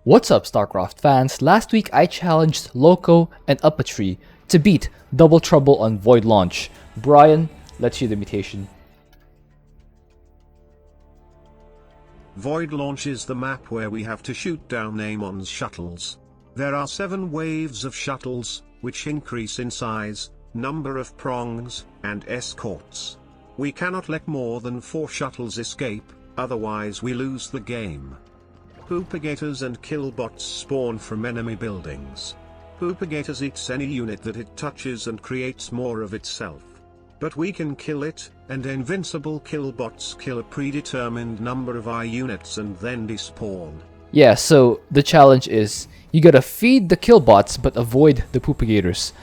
What's up, Starcraft fans? Last week I challenged Lowko and Upatree to beat Double Trouble on Void Launch. Brian, let's see the mutation. Void Launch is the map where we have to shoot down Amon's shuttles. There are 7 waves of shuttles, which increase in size, number of prongs, and escorts. We cannot let more than 4 shuttles escape, otherwise we lose the game. Propagators and kill bots spawn from enemy buildings. Propagators eats any unit that it touches and creates more of itself. But we can kill it, and Invincible Kill Bots kill a predetermined number of our units and then despawn. Yeah, so the challenge is you gotta feed the kill bots but avoid the Propagators.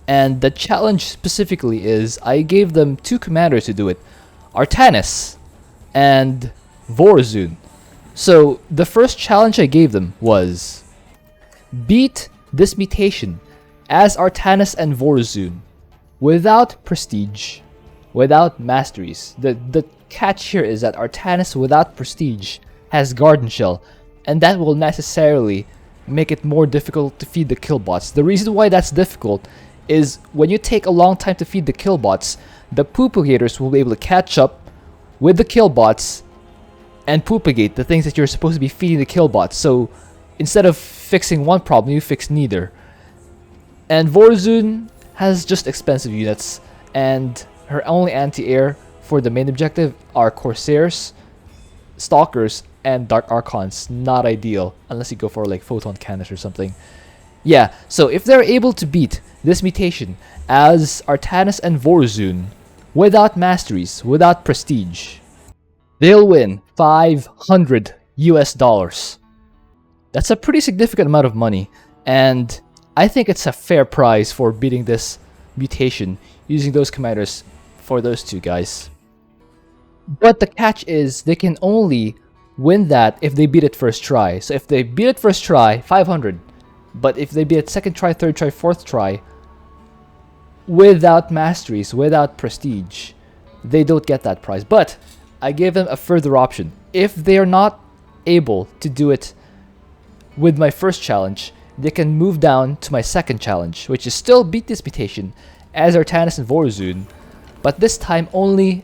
And the challenge specifically is I gave them 2 commanders to do it, Artanis and Vorazun. So the first challenge I gave them was beat this mutation as Artanis and Vorazun without prestige, without masteries. The catch here is that Artanis without prestige has Garden Shell, and that will necessarily make it more difficult to feed the kill bots. The reason why that's difficult is when you take a long time to feed the kill bots, the Propagators will be able to catch up with the kill bots and propagate the things that you're supposed to be feeding the kill bots. So instead of fixing one problem, you fix neither. And Vorazun has just expensive units, and her only anti-air for the main objective are Corsairs, Stalkers, and Dark Archons. Not ideal, unless you go for like Photon Cannons or something. Yeah, so if they're able to beat this mutation as Artanis and Vorazun without masteries, without prestige, they'll win $500 US. That's a pretty significant amount of money, and I think it's a fair price for beating this mutation using those commanders for those 2 guys. But the catch is they can only win that if they beat it first try. So if they beat it first try, 500. But if they beat it second try, third try, fourth try, without masteries, without prestige, they don't get that prize. But I gave them a further option. If they are not able to do it with my first challenge, they can move down to my second challenge, which is still beat this mutation as Artanis and Vorazun, but this time only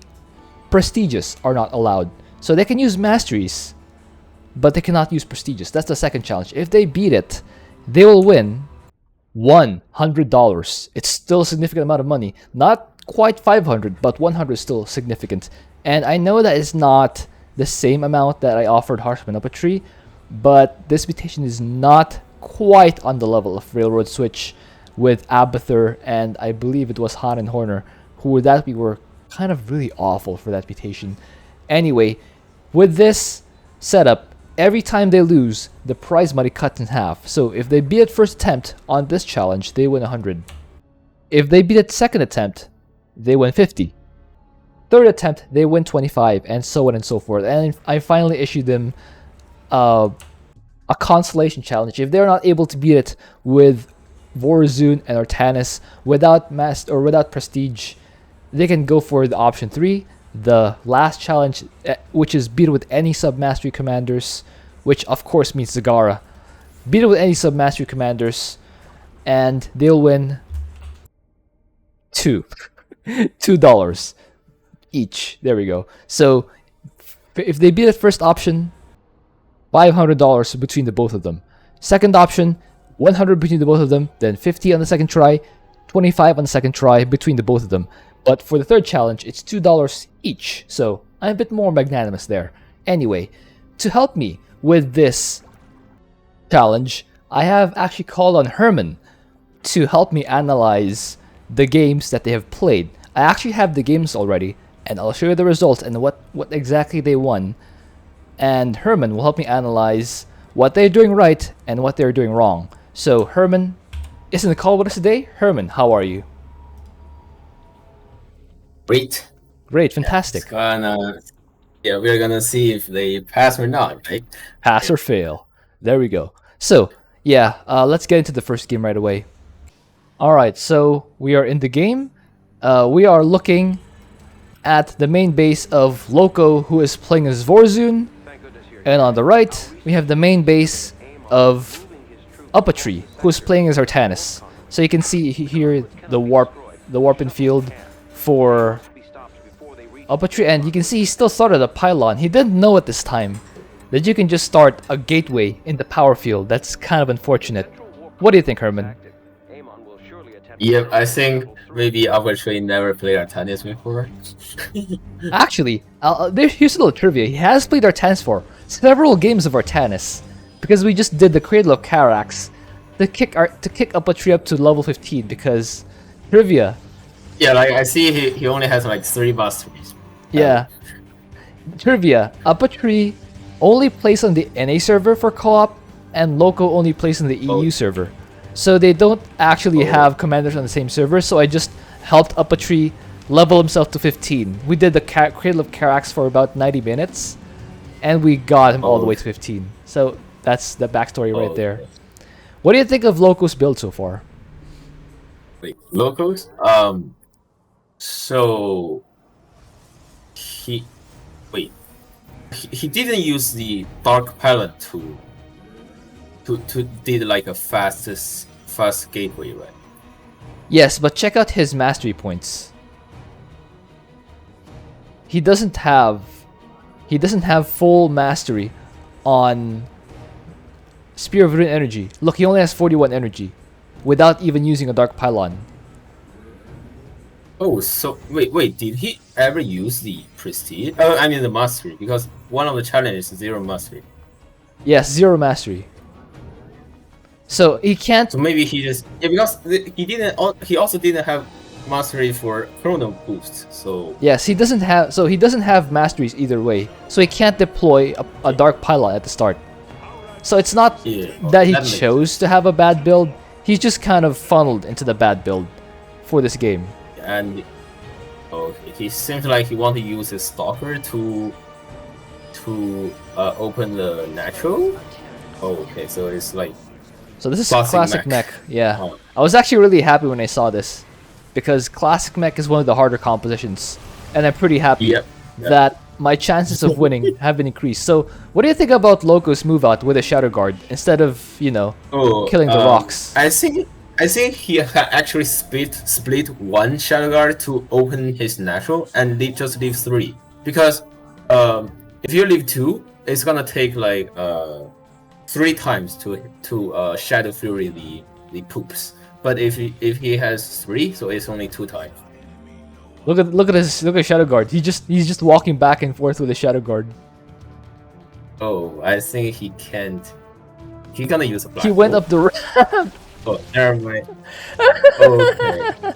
prestigious are not allowed. So they can use masteries, but they cannot use prestigious. That's the second challenge. If they beat it, they will win $100. It's still a significant amount of money. Not quite 500, but 100 is still significant. And I know that it's not the same amount that I offered Lowko and Upatree, but this mutation is not quite on the level of Railroad Switch with Abathur, and I believe it was Han and Horner, who were kind of really awful for that mutation. Anyway, with this setup, every time they lose, the prize money cuts in half. So if they beat it first attempt on this challenge, they win 100. If they beat it second attempt, they win 50. Third attempt, they win 25, and so on and so forth. And I finally issued them a consolation challenge. If they're not able to beat it with Vorazun and Artanis without without prestige, they can go for the option 3, the last challenge, which is beat it with any sub-mastery commanders, which of course means Zagara. Beat it with any sub-mastery commanders, and they'll win $2 each. There we go. So if they beat the first option, $500 between the both of them. Second option, 100 between the both of them, then 50 on the second try, 25 on the second try between the both of them. But for the third challenge, it's $2 each. So I'm a bit more magnanimous there. Anyway, to help me with this challenge, I have actually called on Herman to help me analyze the games that they have played. I actually have the games already, and I'll show you the results and what exactly they won. And Herman will help me analyze what they're doing right and what they're doing wrong. So Herman is in the call with us today. Herman, how are you? Great. Great, fantastic. We're gonna see if they pass or not, right? Pass or fail. There we go. So, yeah, let's get into the first game right away. Alright, so we are in the game. We are looking at the main base of Lowko, who is playing as Vorazun. And on the right, we have the main base of Upatree, who's playing as Artanis. So you can see here the warp in field for Upatree, and you can see he still started a pylon. He didn't know at this time that you can just start a gateway in the power field. That's kind of unfortunate. What do you think, Herman? Yeah, I think maybe Upatree never played Artanis before. Actually, here's a little trivia. He has played Artanis for several games of Artanis, because we just did the Cradle of Carax to kick Upatree up to level 15. Because trivia. Yeah, like I see he only has like 3 masteries. Yeah. Trivia. Upatree only plays on the NA server for co-op, and Lowko only plays on the EU server. So they don't actually have commanders on the same server, so I just helped Upatree level himself to 15. We did the Cradle of Carax for about 90 minutes, and we got him all the way to 15. So that's the backstory right there. What do you think of Lowko's build so far? Wait, Lowko's? So he didn't use the Dark Pilot to did like a fast gateway, right? Yes, but check out his mastery points. He doesn't have full mastery on Spear of Rune energy. Look, he only has 41 energy without even using a Dark Pylon. Oh, so wait, did he ever use the Prestige? Oh, I mean the Mastery, because one of the challenges is 0 Mastery. Yes, 0 mastery. So he can't. So maybe he just because he also didn't have Mastery for Chrono Boost. So Yes, he doesn't have masteries either way. So he can't deploy a Dark Pylon at the start. So it's not that he chose to have a bad build. He's just kind of funneled into the bad build for this game. And he seems like he want to use his Stalker to open the natural. Oh, okay, so it's like. So this is classic mech. Yeah, I was actually really happy when I saw this, because classic mech is one of the harder compositions, and I'm pretty happy that my chances of winning have been increased. So what do you think about Lowko's move out with a Shadow Guard instead of killing the rocks? I think he actually split one Shadow Guard to open his natural and just leave 3, because if you leave 2, it's gonna take like 3 times to Shadow Fury the poops. But if he has 3, so it's only 2 times. Look at Shadow Guard. He's just walking back and forth with the Shadow Guard. Oh, I think he can't. He's gonna use a black. He went up the ramp. Oh, never mind. Okay.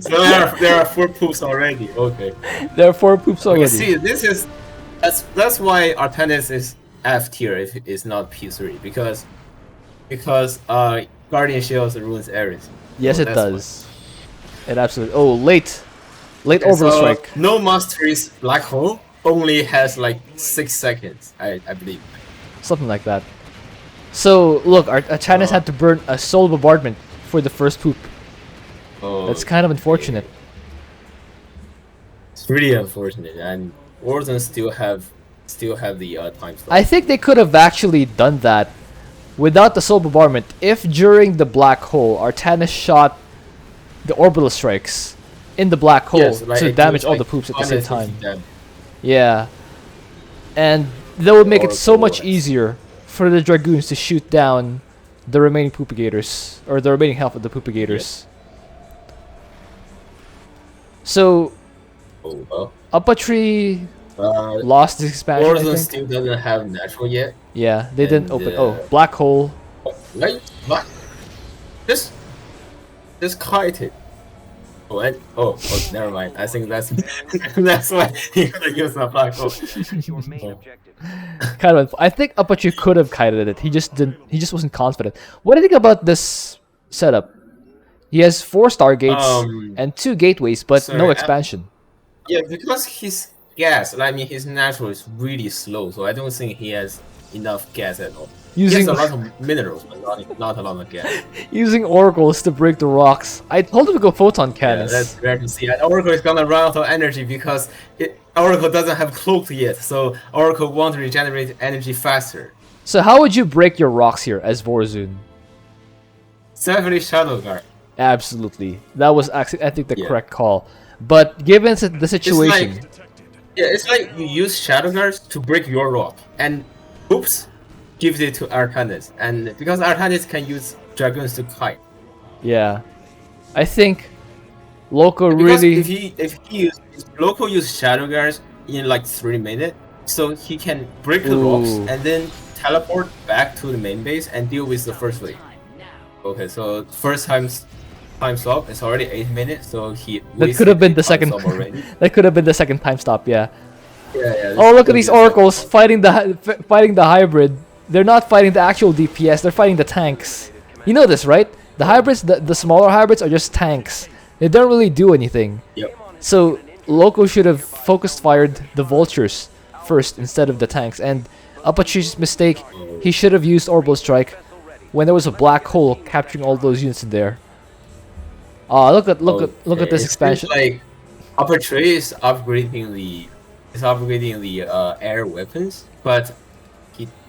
So there are 4 poops already. Okay. There are 4 poops already. See, that's why Artanis is F tier if it's not P3, because Guardian Shields ruins everything. Yes, so it does. Why. It absolutely. Oh, late Orbital Strike. No Masteries Black Hole only has like 6 seconds, I believe. Something like that. So look, Artanis had to burn a Soul Bombardment for the first poop. Oh, that's kind of unfortunate. It's really unfortunate, and Orton still have the time slot. I think they could have actually done that without the Soul Bombardment if during the black hole Artanis shot the orbital strikes in the black hole to damage all the poops at the same time. Yeah, and that would make it so much easier for the Dragoons to shoot down the remaining Propagators, or the remaining half of the Propagators. So, Upatree lost his expansion. Orton still doesn't have natural yet. Yeah, they didn't open. Oh, black hole. Right? What? Just kite it. Oh, never mind. I think that's that's why he could use the black hole. Kind of. I think Upatree could have kited it. He just didn't. He just wasn't confident. What do you think about this setup? He has 4 stargates and 2 gateways, but no expansion. Yeah, because his gas, I mean his natural is really slow, so I don't think he has enough gas at all. He has a lot of minerals, but not a lot of gas. Using oracles to break the rocks. I told him to go photon cannons. Yeah, that's rare to see. And Oracle is gonna run out of energy because Oracle doesn't have cloaked yet, so Oracle wants to regenerate energy faster. So how would you break your rocks here as Vorzun? Definitely Shadow Guard. Absolutely. That was actually, I think, the Yeah. correct call. But given the situation... It's like you use Shadow Guards to break your rock, and oops, gives it to Artanis, and because Artanis can use Dragoons to kite. Yeah. I think Lowko Because really... if Lowko use Shadow Guards in like 3 minutes, so he can break the rocks Ooh. and then teleport back to the main base and deal with the first wave. Okay, so first time stop, it's already 8 minutes, so he That could have been the wasted second... time stop already. that could have been the second time stop, yeah. Yeah. Oh, look at these oracles fighting the hybrid. They're not fighting the actual DPS, they're fighting the tanks. You know this, right? The hybrids, the smaller hybrids are just tanks. They don't really do anything. Yep. So Lowko should have focused fired the vultures first instead of the tanks. And Upatree's mistake, he should have used Orbital Strike when there was a black hole capturing all those units in there. Look at this expansion. Like Upatree is upgrading the air weapons, but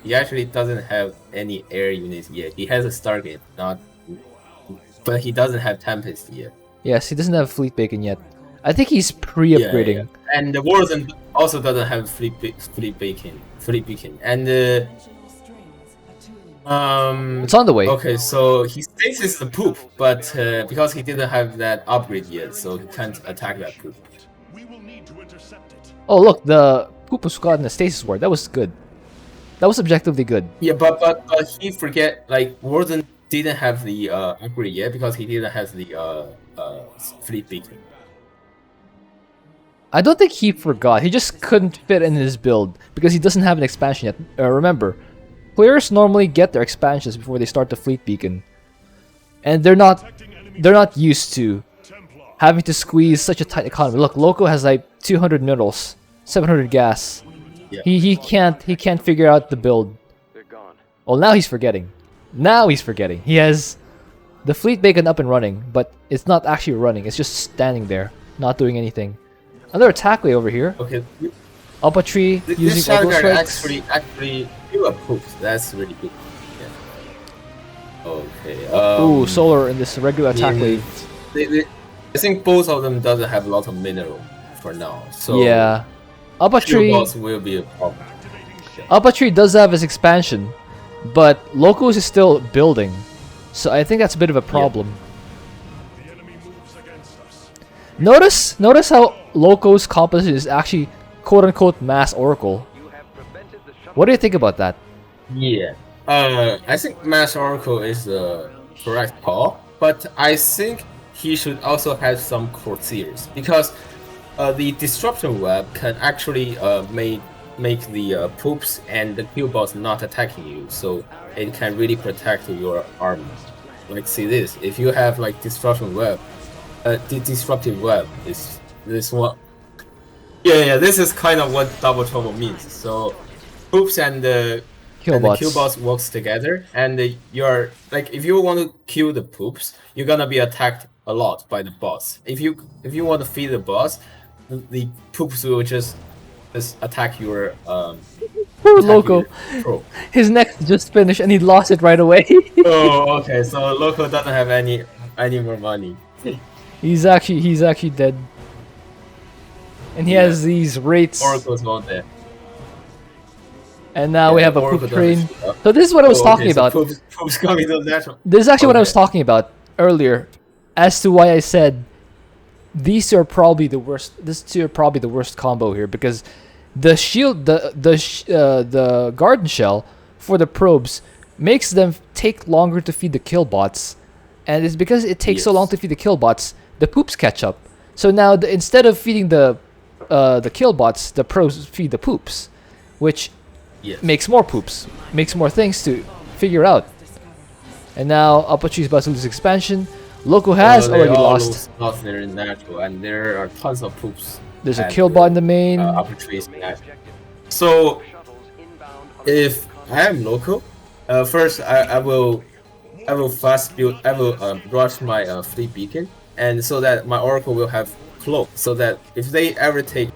he actually doesn't have any air units yet. He has a Stargate, but he doesn't have Tempest yet. Yes, he doesn't have Fleet Bacon yet. I think he's pre-upgrading. Yeah. And the Warzone also doesn't have Fleet Bacon. And It's on the way. okay, so he stasis the poop, but because he didn't have that upgrade yet, so he can't attack that poop. Oh look, the poop was caught in the stasis ward. That was good. That was objectively good. Yeah, but he forget, like Warzone didn't have the upgrade yet because he didn't have the Fleet Beacon. I don't think he forgot. He just couldn't fit in his build because he doesn't have an expansion yet. Remember, players normally get their expansions before they start the Fleet Beacon, and they're not used to having to squeeze such a tight economy. Look, Lowko has like 200 minerals, 700 gas. Yeah. He can't figure out the build. Well, now he's forgetting. He has the Fleet Bacon up and running, but it's not actually running. It's just standing there, not doing anything. Another attack way over here. Okay. Upatree This using Shadow Orbital Guard Strikes. actually do a poop. That's really good. Yeah. Okay. Ooh, solar in this regular attack wave. I think both of them doesn't have a lot of mineral for now. So Yeah. Kill Upatree Bots will be a problem. Upatree does have his expansion, but Lowko's is still building. So I think that's a bit of a problem. Notice how Lowko's composition is actually quote-unquote mass Oracle. What do you think about that? Yeah. I think Mass Oracle is the correct call, but I think he should also have some Courtiers because the Disruption Web can actually make the poops and the Kill Bots not attacking you, so it can really protect your army. Like, see this, if you have like Disruption Web, the Disruptive Web is this one. Yeah, this is kind of what Double Trouble means. So poops and the Kill Bots works together, and you're like, if you want to kill the poops, you're gonna be attacked a lot by the boss. If you want to feed the boss, the poops will just attack your Poor Lowko. His neck just finished and he lost it right away. Oh, okay. So Lowko doesn't have any more money. He's actually dead. And he has these rates. Oracle's not there. And now we have a Oracle poop train. doesn't- So this is what I was talking so about. Poops coming to the natural. This is actually what I was talking about earlier, as to why I said these two are probably the worst. These two are probably the worst combo here because the shield, the garden shell for the probes makes them take longer to feed the kill bots, and it's because it takes so long to feed the kill bots, the poops catch up. So now instead of feeding the kill bots, the probes feed the poops, which makes more poops, makes more things to figure out. And now Upatree's about to lose expansion. Lowko has already lost. They're in natural, and there are tons of poops. There's a kill bot in the main. Upatree's in natural. So if I am Lowko, first I will fast build. I will rush my Fleet Beacon, and so that my Oracle will have cloak, so that if they ever take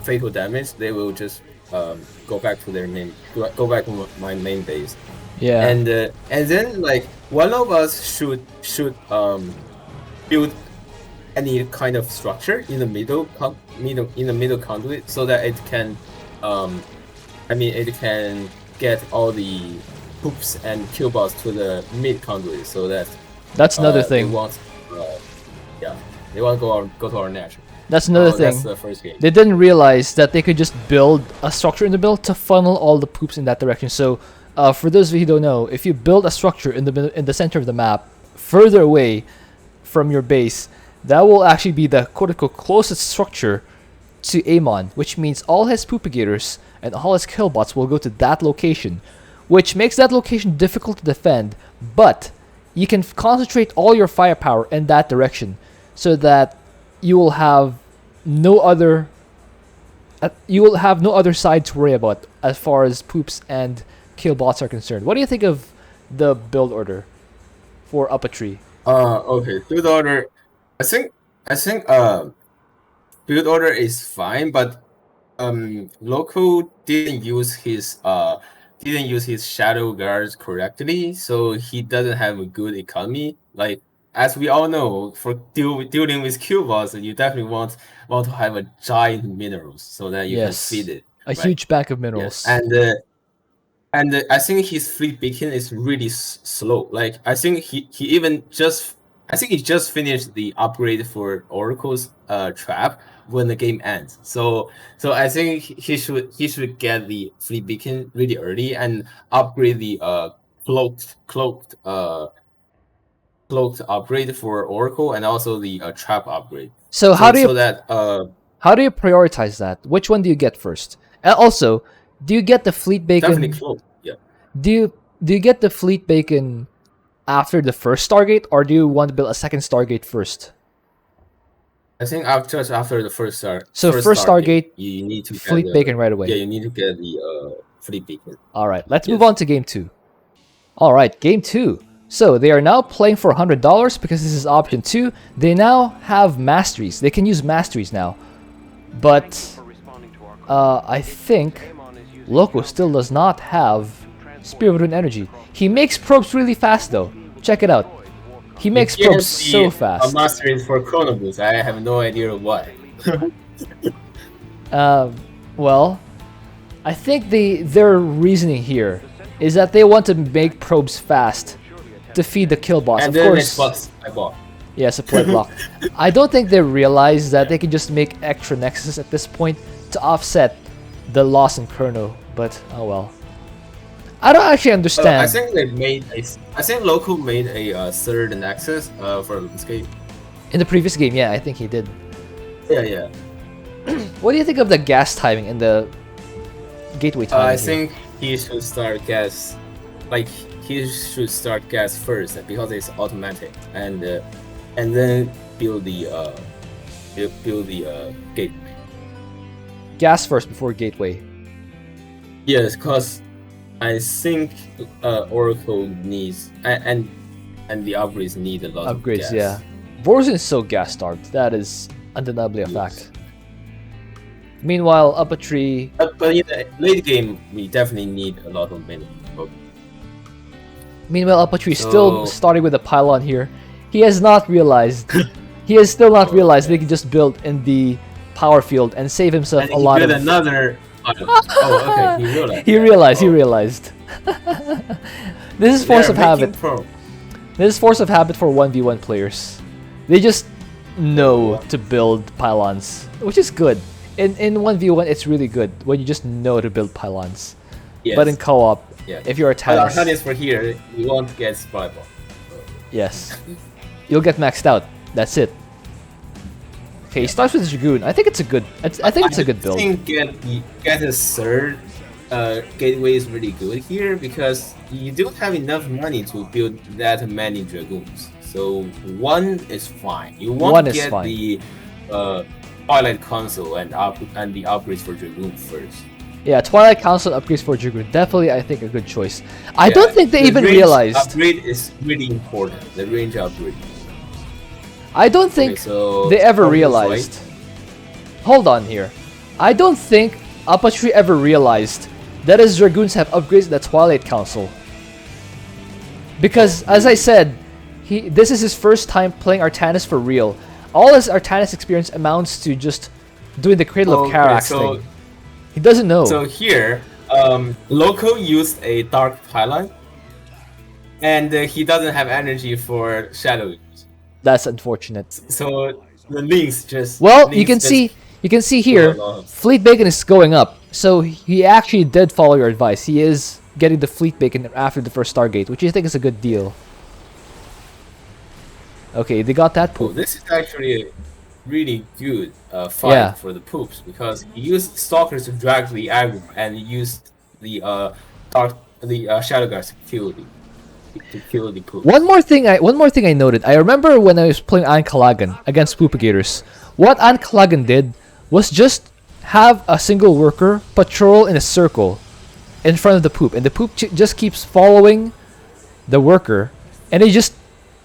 fatal damage, they will just go back to their main, go back to my main base. Yeah. And then like one of us should build any kind of structure in the middle conduit so that it can it can get all the hoops and kill bots to the mid conduit so that That's another thing. They want to go to our natural. That's another thing. That's the first game. They didn't realize that they could just build a structure in the middle to funnel all the poops in that direction. So, for those of you who don't know, if you build a structure in the center of the map, further away from your base, that will actually be the quote-unquote closest structure to Amon, which means all his Propagators and all his kill bots will go to that location, which makes that location difficult to defend, but you can concentrate all your firepower in that direction so that you will have no other side to worry about as far as poops and kill bots are concerned. What do you think of the build order for Upatree? Okay, build order. I think build order is fine, but Lowko didn't use his shadow guards correctly, so he doesn't have a good economy. Like as we all know, for dealing with kill bots, you definitely want to have a giant minerals so that you can feed it. A huge bank of minerals. Yes. And I think his fleet beacon is really slow. Like I think he just finished the upgrade for Oracle's trap when the game ends. So I think he should get the fleet beacon really early and upgrade the cloaked upgrade for Oracle and also the trap upgrade. So how do you prioritize that? Which one do you get first? And also, do you get the fleet beacon? Definitely cloaked. Yeah. Do you get the fleet beacon after the first Stargate, or do you want to build a second Stargate first? I think after the first Stargate, you need to fleet beacon right away. Yeah, you need to get the fleet beacon. All right, let's move on to game 2. All right, game 2. So they are now playing for $100 because this is option 2. They now have masteries. They can use masteries now, but I think Lowko still does not have Spear of Rune Energy. He makes probes really fast though. Check it out. He makes probes so fast. Masteries for Chrono Boost. I have no idea why. Well, I think their reasoning here is that they want to make probes fast to feed the kill bots. And of then course. I bought. Yeah, supply block. I don't think they realize that they can just make extra nexuses at this point to offset the loss in Chrono, but oh well. I don't actually understand. I think Lowko made a third nexus for this game. In the previous game, yeah, I think he did. Yeah. What do you think of the gas timing and the gateway timing? I think he should start gas, first because it's automatic, and then build the gateway. Gas first before gateway. Yes, because I think Oracle needs and the upgrades need a lot of gas. Yeah. Vorzin is so gas starved. That is undeniably a fact. Meanwhile, Upatree. But in the late game, we definitely need a lot of minerals. Meanwhile, Upatree still starting with a pylon here. He has not realized. He has still not realized they can just build in the power field and save himself a lot of. Another. Oh, okay. He realized. This is force of habit. This is force of habit for 1v1 players. They just know to build pylons, which is good. In 1v1, it's really good when you just know to build pylons. Yes. But in co-op, if you're a Tannis... Our for here, you won't get supply ball. Yes. You'll get maxed out. That's it. Okay, he starts with Dragoon. I think it's a good. I think it's a good build. I think get a third gateway is really good here because you don't have enough money to build that many Dragoons. So one is fine. You want to get the Twilight Council and the upgrades for Dragoon first. Yeah, Twilight Council upgrades for Dragoon. Definitely, I think a good choice. I don't think they even realized. Upgrade is really important. The range upgrade. I don't think they ever realized. Hold on here. I don't think Upatree ever realized that his Dragoons have upgrades in the Twilight Council. Because, as I said, this is his first time playing Artanis for real. All his Artanis experience amounts to just doing the Cradle of Karax thing. He doesn't know. So here, Lowko used a Dark Pylon, and he doesn't have energy for Shadow. That's unfortunate. So the links just... Well, you can see here, Fleet Bacon is going up. So he actually did follow your advice. He is getting the Fleet Bacon after the first Stargate, which I think is a good deal. Okay, they got that poop. Oh, this is actually a really good fight for the poops, because he used Stalkers to drag the aggro and used the Shadow Guards to kill the poops. One more thing I noted. I remember when I was playing Ankalagan against Propagators. What Ankalagan did was just have a single worker patrol in a circle in front of the poop, and the poop just keeps following the worker, and he just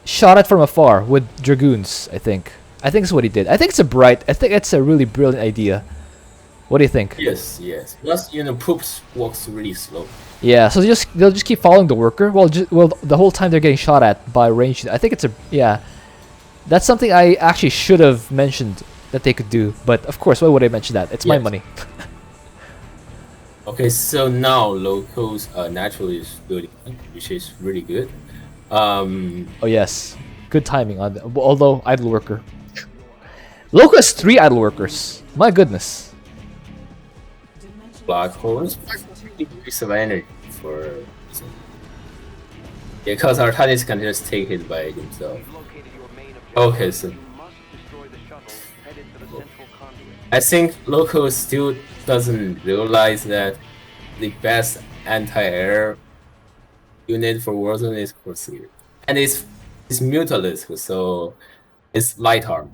shot it from afar with Dragoons. I think that's what he did. I think it's a really brilliant idea. What do you think? Yes. Plus, poops walks really slow. Yeah, so they'll just keep following the worker. Well, the whole time they're getting shot at by ranged. I think that's something I actually should have mentioned that they could do. But of course, why would I mention that? It's my money. Okay, so now Lowko's naturally is building, which is really good. Oh yes, good timing on that. Although idle worker, Lowko has 3 idle workers. My goodness. Black holes, piece of energy for. Because Artanis can just take it by himself. Okay, so I think Lowko still doesn't realize that the best anti-air unit for Warzone is Corsair, and it's Mutalisk, so it's light armor.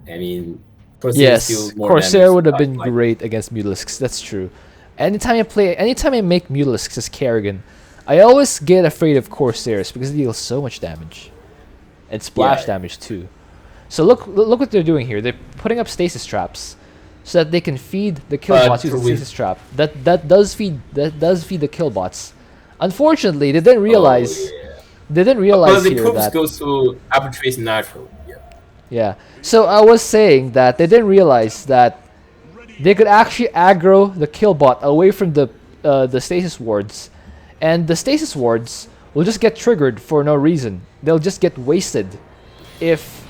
I mean, Corsair is still more Corsair damage would have been light. great against Mutalisks. That's true. Anytime I make Mutalisks as Kerrigan, I always get afraid of Corsairs because it deals so much damage, and splash damage too. So look what they're doing here. They're putting up stasis traps so that they can feed the killbots using stasis trap. That does feed the killbots. Unfortunately, they didn't realize. They didn't realize the here poops that goes to Upatree's natural. Yeah. So I was saying that they didn't realize that they could actually aggro the killbot away from the stasis wards, and the stasis wards will just get triggered for no reason. They'll just get wasted if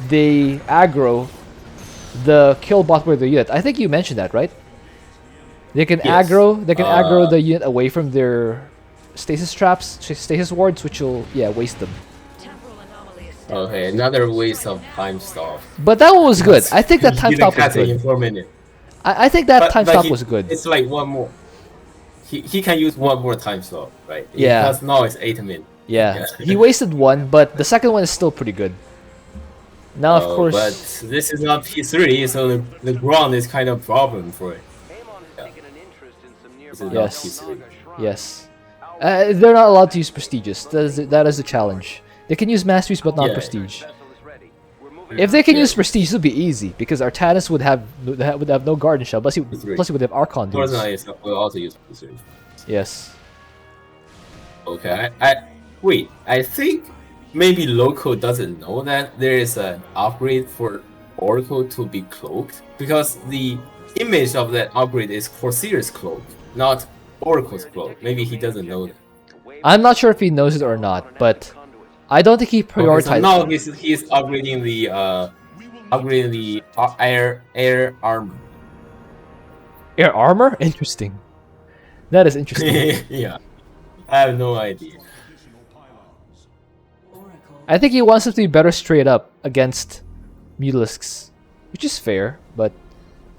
they aggro the killbot with the unit. I think you mentioned that, right? They can aggro the unit away from their stasis traps, stasis wards, which will waste them. Okay, another waste of time stop. But that one was good. I think that time stop was good. For a minute. I think that time stop was good. It's like one more. He can use one more time stop, right? Yeah. Because now it's 8 minutes. Yeah. He wasted one, but the second one is still pretty good. Now, of course. But this is not P3, so the ground is kind of problem for it. This is not P3. Yes. They're not allowed to use prestigious. That is the challenge. They can use masteries, but not prestige. If they can use prestige, it would be easy because Artanis would have no garden shell. Plus, he would have Archon dudes. Will also use P3. Yes. Okay. Wait. I think maybe Lowko doesn't know that there is an upgrade for Oracle to be cloaked, because the image of that upgrade is Corsair's cloak, not Oracle's cloak. Maybe he doesn't know that. I'm not sure if he knows it or not, but I don't think he prioritized. Okay, so now he's upgrading the air armor. Air armor? Interesting. That is interesting. Yeah, I have no idea. I think he wants them to be better straight up against Mutalisks, which is fair, but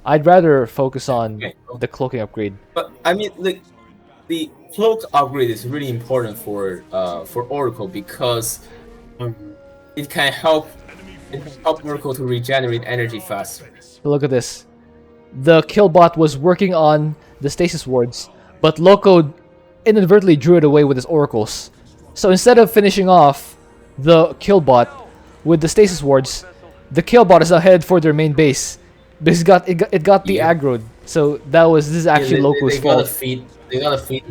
I'd rather focus on the cloaking upgrade. But I mean, like, the cloak upgrade is really important for Oracle because it can help Oracle to regenerate energy faster. Look at this. The killbot was working on the stasis wards, but Lowko inadvertently drew it away with his oracles. So instead of finishing off the killbot with the stasis wards, the killbot is now headed for their main base. Because it got the aggroed. So this is actually Lowko's fault. They gotta feed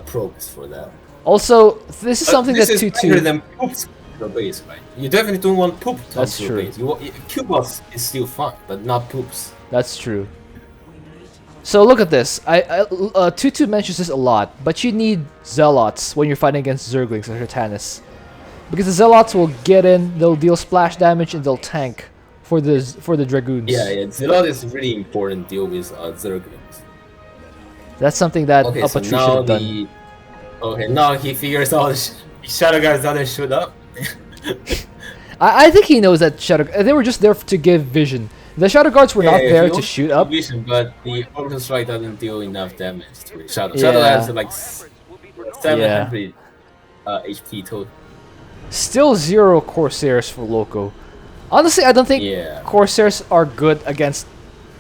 probes for that. Also, this is something this that is 2-2. better than poops to your base, right? You definitely don't want poop to That's your true. base. Kill bots is still fun, but not poops. That's true. So look at this. 2-2 mentions this a lot, but you need Zealots when you're fighting against Zerglings or Tannis. Because the Zealots will get in, they'll deal splash damage, and they'll tank for the Dragoons. Yeah, Zealot is really important to deal with Zerglings. That's something that Okay, Upatree so should now have done. Okay, now he figures out Shadow Guards doesn't shoot up. I think he knows that they were just there to give vision. The Shadow Guards were not there to shoot up. Vision, but the Orbital Strike doesn't deal enough damage to Shadow. Shadow has like 700 HP total. Still 0 Corsairs for Lowko. Honestly, I don't think Corsairs are good against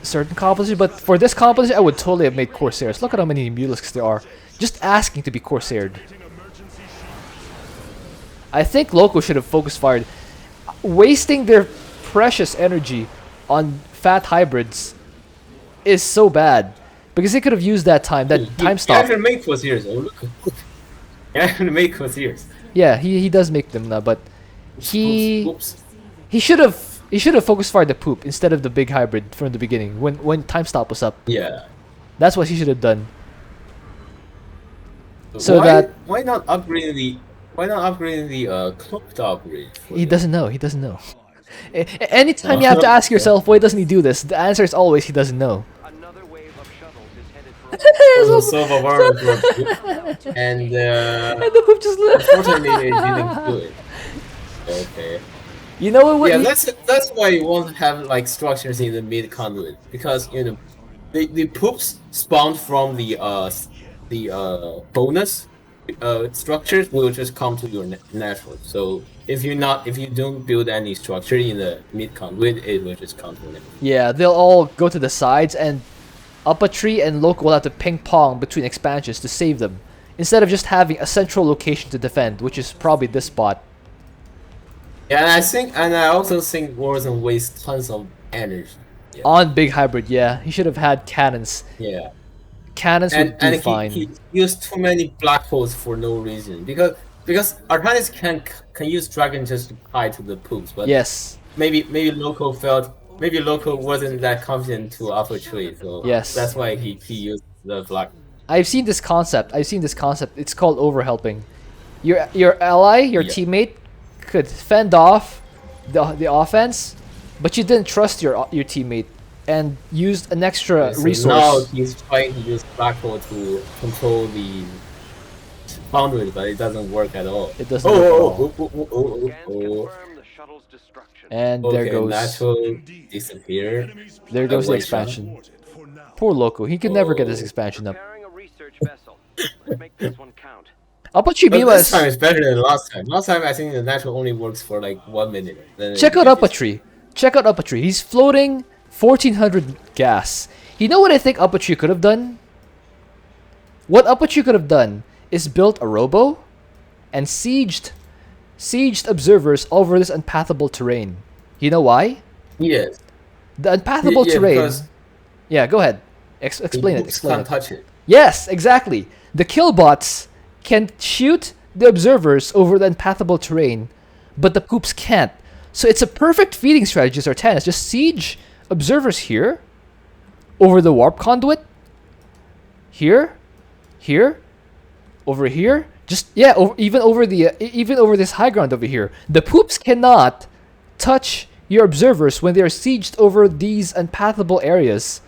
certain compositions, but for this composition, I would totally have made Corsairs. Look at how many Mulisks there are. Just asking to be Corsaired. I think Lowko should have focus fired. Wasting their precious energy on fat hybrids is so bad. Because they could have used that time stop. You actually make Corsairs. Oh, look. You actually make Corsairs. Yeah, he does make them now, but he should have focus fired the poop instead of the big hybrid from the beginning when time stop was up. Yeah. That's what he should have done. So why not upgrade the cloaked upgrade? He doesn't know. He doesn't know. Anytime you have to ask yourself why doesn't he do this, the answer is always he doesn't know. And the poop just left. Unfortunately, it didn't do it. Okay. You know what? Yeah, that's why you want to have like structures in the mid conduit, because the poops spawned from the bonus structures will just come to your natural. So if you don't build any structure in the mid conduit, it will just come to your natural. Yeah, they'll all go to the sides, and Upatree and Lowko will have to ping pong between expansions to save them, instead of just having a central location to defend, which is probably this spot. Yeah, and I also think Warzone wastes tons of energy. Yeah. On big hybrid, yeah. He should have had cannons. Yeah. Cannons would do fine. He used too many black holes for no reason. Because Artanis can use dragon just to hide to the poops, but yes. Maybe Lowko wasn't that confident to Upatree, so yes. That's why he used the black. I've seen this concept. It's called overhelping. Your ally, your teammate, could fend off the offense, but you didn't trust your teammate and used an extra resource. Now he's trying to use black hole to control the boundary, but it doesn't work at all. It doesn't work at all. And there goes. Natural disappear. There goes the expansion. Poor Lowko. He could never get this expansion up. Upatree this time is better than last time. Last time I think the natural only works for like 1 minute. Check out Upatree. Check out Upatree. He's floating 1400 gas. You know what I think Upatree could have done? What Upatree could have done is built a robo and sieged observers over this unpathable terrain. You know why? Yes. The unpathable terrain. Yeah, go ahead. Explain it. Explain can't touch it. Yes, exactly. The kill bots can shoot the observers over the unpathable terrain, but the poops can't. So it's a perfect feeding strategy, Zartanis. Just siege observers here, over the warp conduit, here, over here. Just even over this high ground over here. The poops cannot touch your observers when they are sieged over these unpathable areas,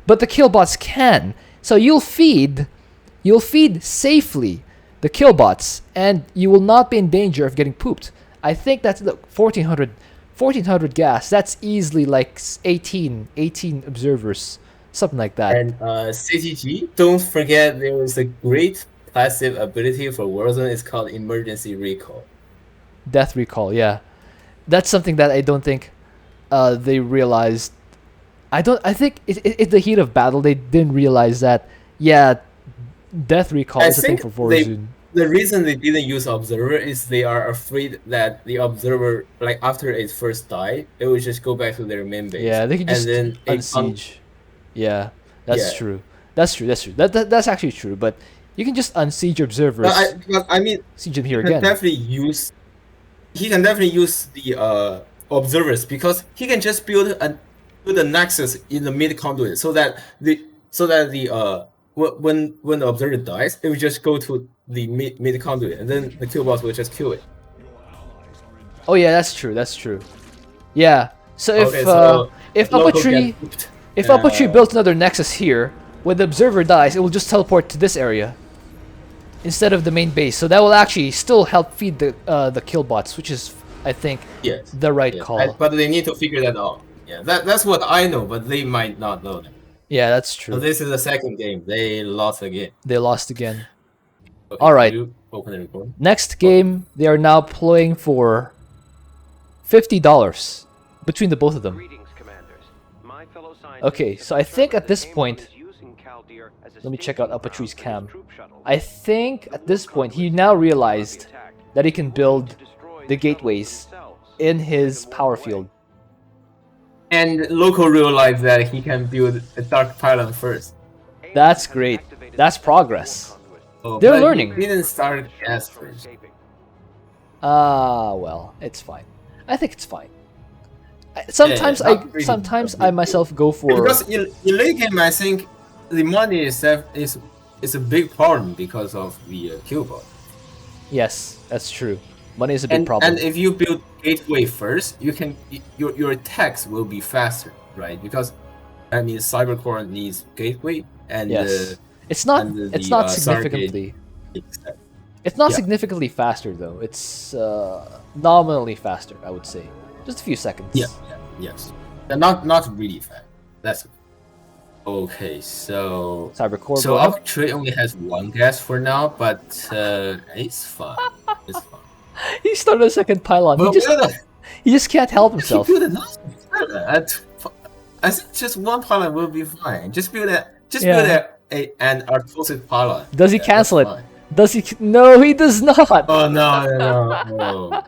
but the kill bots can. So you'll feed safely the kill bots, and you will not be in danger of getting pooped. I think that's 1400 gas. That's easily like 18 observers, something like that. And CTG, don't forget there was a great passive ability for Warzone. It's called Emergency Recall. Death Recall, yeah. That's something that I don't think they realized. I think in the heat of battle they didn't realize that. Yeah, Death Recall is a thing for Warzone. The reason they didn't use Observer is they are afraid that the Observer, like after it first died, it would just go back to their main base. Yeah, they can just unsiege. Yeah, That's Yeah. true. That's true. That's true. That's actually true. But you can just unsiege your observers. But I mean, Siege them here he can again. definitely use. He can definitely use the observers because he can just build a nexus in the mid conduit so that the when the observer dies, it will just go to the mid conduit, and then the kill boss will just kill it. Oh yeah, that's true. That's true. Yeah. So if Okay, so if Lowko Upatree get pooped. if Upatree builds another nexus here, when the observer dies, it will just teleport to this area instead of the main base. So that will actually still help feed the kill bots, which is, I think, Yes. the right Yeah. call. But they need to figure that out. Yeah, that's what I know, but they might not know that. Yeah, that's So true. this is the second game. They lost again. They lost again. Okay, All right. you open the record. Next game, they are now playing for $50 between the both of them. Okay, so I think at this point, let me check out Upatree's cam. I think at this point he now realized that he can build the gateways in his power field. And Lowko realized that he can build a dark pylon first. That's great. That's progress. Oh, They're but learning. He didn't start gas first. Well, it's fine. I think it's fine. Sometimes not really. sometimes I myself go for Because in late game, I think the money is a big problem because of the kill bot. yes, that's true. Money is a big And problem. if you build gateway first, you can your attacks will be faster, right? Because I mean, Cybercore needs gateway, and Yes. It's not and it's the, not Stargate significantly. needs that. It's not Yeah. significantly faster though. It's nominally faster, I would say. Just a few seconds. Yeah, yes, and not really fast. That's okay. So Cybercore so going up. our trade only has one gas for now, but it's fine. It's fine. He started a second pylon. But He just can't help he himself. built another pylon. I think just one pylon will be fine. Just build Yeah. an arthosic pylon. Does he Yeah, cancel it? that's fine. Does he? No, he does not. Oh no.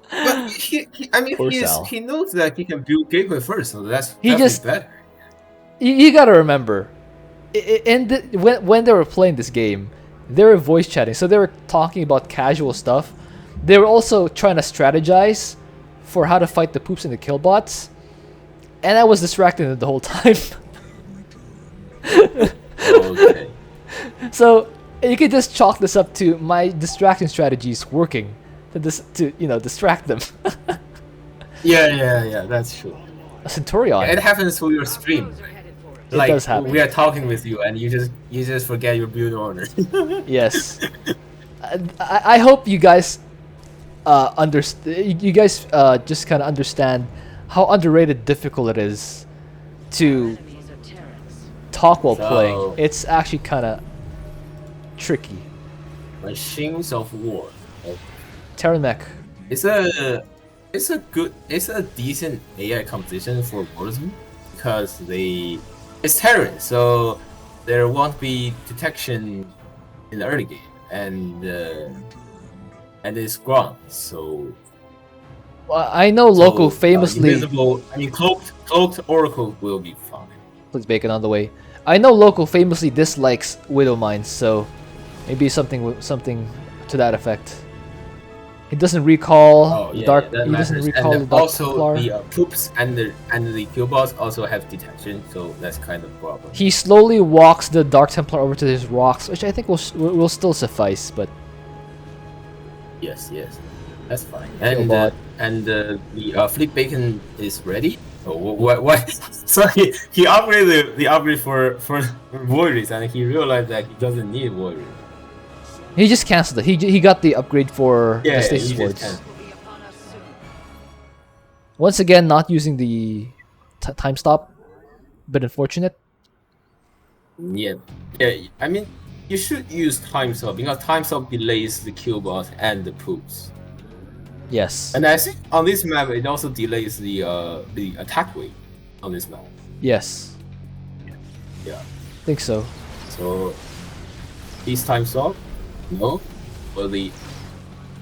But I mean, Poor Sal. he knows that he can build gateway first, so that's He definitely just- better. You gotta remember, when they were playing this game, they were voice chatting, so they were talking about casual stuff. They were also trying to strategize for how to fight the poops and the kill bots, and I was distracting them the whole time. Okay. So you could just chalk this up to my distraction strategies working to distract them. Yeah, that's true. A Centurion. It happens to your stream. It Like does happen. we are talking with you, and you just forget your build order. Yes. I hope you guys understand. You guys just kind of understand how underrated difficult it is to talk while So- playing. It's actually kind of tricky. Machines of War. Terran mech. It's a decent AI competition for Warzone because it's Terran, so there won't be detection in the early game, and it's ground, so Well, I know Lowko famously. invisible. I mean, cloaked Oracle will be fine. Please bacon on the way. I know Lowko famously dislikes Widow Mines, so maybe something to that effect. He doesn't recall the dark. that He doesn't matters. recall And the dark also Templar. the poops and the kill bots also have detection, so that's kind of a problem. He slowly walks the Dark Templar over to his rocks, which I think will still suffice. But Yes, that's fine. Killbot. And the Fleet Bacon is ready. Oh, what? Sorry, he upgraded the upgrade for Warriors, and he realized that he doesn't need Warriors. he just canceled it. He got the upgrade for the Yeah, Stasis he Wards. just Once again, not using the time stop. Bit unfortunate. yeah. I mean, you should use time stop because time stop delays the kill bot and the poops. Yes. And I think on this map, it also delays the attack wave on this map. Yes. Yeah. Think so. So, these time stop, no, or the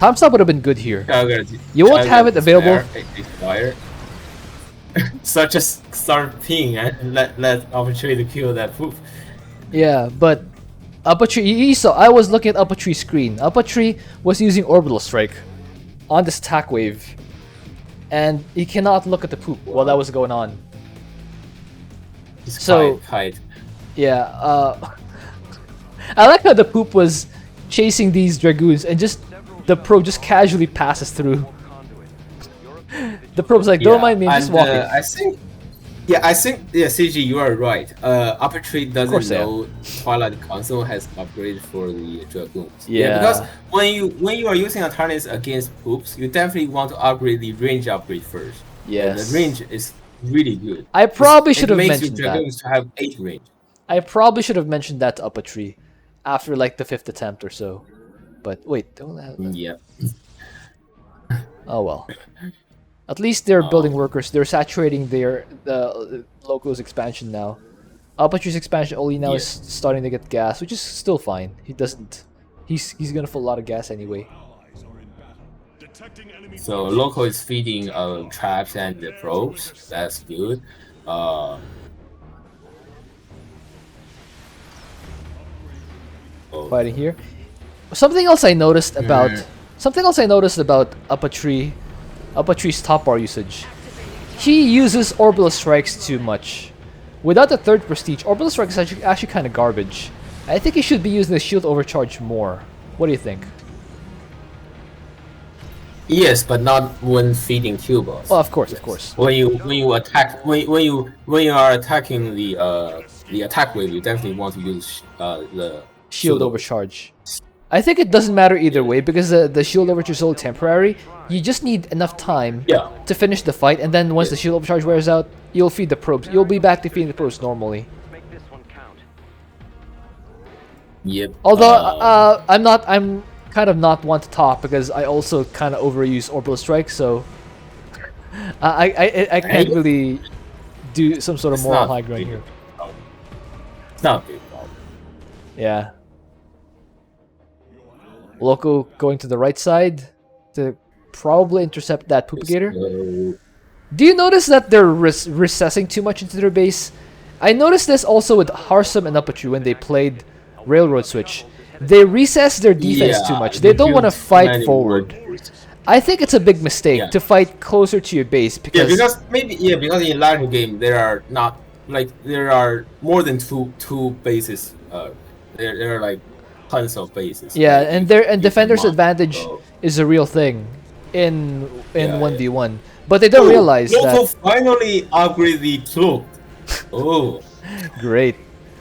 Time stop would have been good here. You won't have it available. Expire. So just start ping and let Upatree to kill that poop. Yeah, but Upatree, you saw, I was looking at Upatree's screen. Upatree was using Orbital Strike on this attack wave, and he cannot look at the poop while that was going on. Just So- hide. Yeah, I like how the poop was chasing these Dragoons, and just the probe just casually passes through. The probe's like, don't mind me, I'm just and, walking. I think, CG, you are right. Upatree course doesn't I am. know Twilight Council has upgraded for the Dragoons. Yeah. Because when you are using a tarnish against poops, you definitely want to upgrade the range upgrade first. Yes. And the range is really good. I probably should have It mentioned makes your that. Dragoons to have 8 range. I probably should have mentioned that to Upatree after like the 5th attempt or so. But wait, don't have... Yeah. Oh well. At least they're building workers. They're saturating their Lowko's expansion now. Upatree's expansion only now is starting to get gas, which is still fine. He doesn't. He's gonna fill a lot of gas anyway. So Lowko is feeding traps and the probes. That's good. Fighting here. Something else I noticed about Upatree's top bar usage. He uses orbital strikes too much. Without the 3rd prestige, orbital strike is actually kind of garbage. I think he should be using the shield overcharge more. What do you think? Yes, but not when feeding kill bots. Oh, of course. When you attack when you are attacking the attack wave, you definitely want to use the Shield overcharge. I think it doesn't matter either way because the shield overcharge is only temporary. You just need enough time to finish the fight, and then once the shield overcharge wears out, you'll feed the probes. You'll be back to feeding the probes normally. Yep. Although I'm kind of not one to talk because I also kind of overuse orbital strike, so I can't really do some sort of It's moral not high ground here. It's not a big problem. Yeah. Lowko going to the right side to probably intercept that Propagator. So, Do you notice that they're recessing too much into their base? I noticed this also with Harsum and Upatree when they played Railroad Switch. They recess their defense too much. They don't want to fight forward. I think it's a big mistake to fight closer to your base because because in latter game there are more than two bases. There are like tons of bases. yeah, that and you defender's can mark. advantage So, is a real thing in Yeah, 1v1. But they don't realize Lowko that. finally upgrade the cloak. Oh, Great.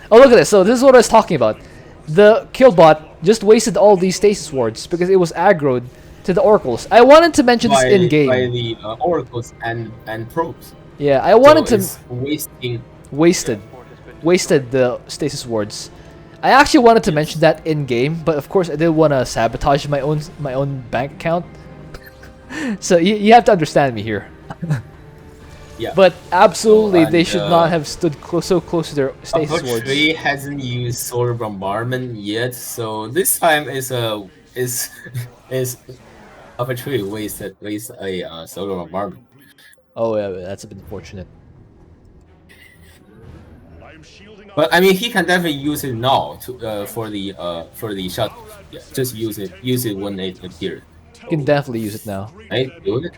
Oh, look at this. So this is what I was talking about. The Killbot just wasted all these stasis wards because it was aggroed to the oracles. I wanted to mention this in game. by the oracles and probes. Yeah, I wanted So to it's wasting. wasted the stasis wards. I actually wanted to mention that in game, but of course I didn't want to sabotage my own bank account. So you have to understand me here. Yeah. But absolutely, Oh, they and, should not have stood so close to their stasis wards. Upatree hasn't used solar bombardment yet, so this time is Upatree wasted a solar bombardment. Oh yeah, that's a bit unfortunate. But I mean, he can definitely use it now to for the shot. Yeah, just use it when it appears. You can definitely use it now. Right? Do it.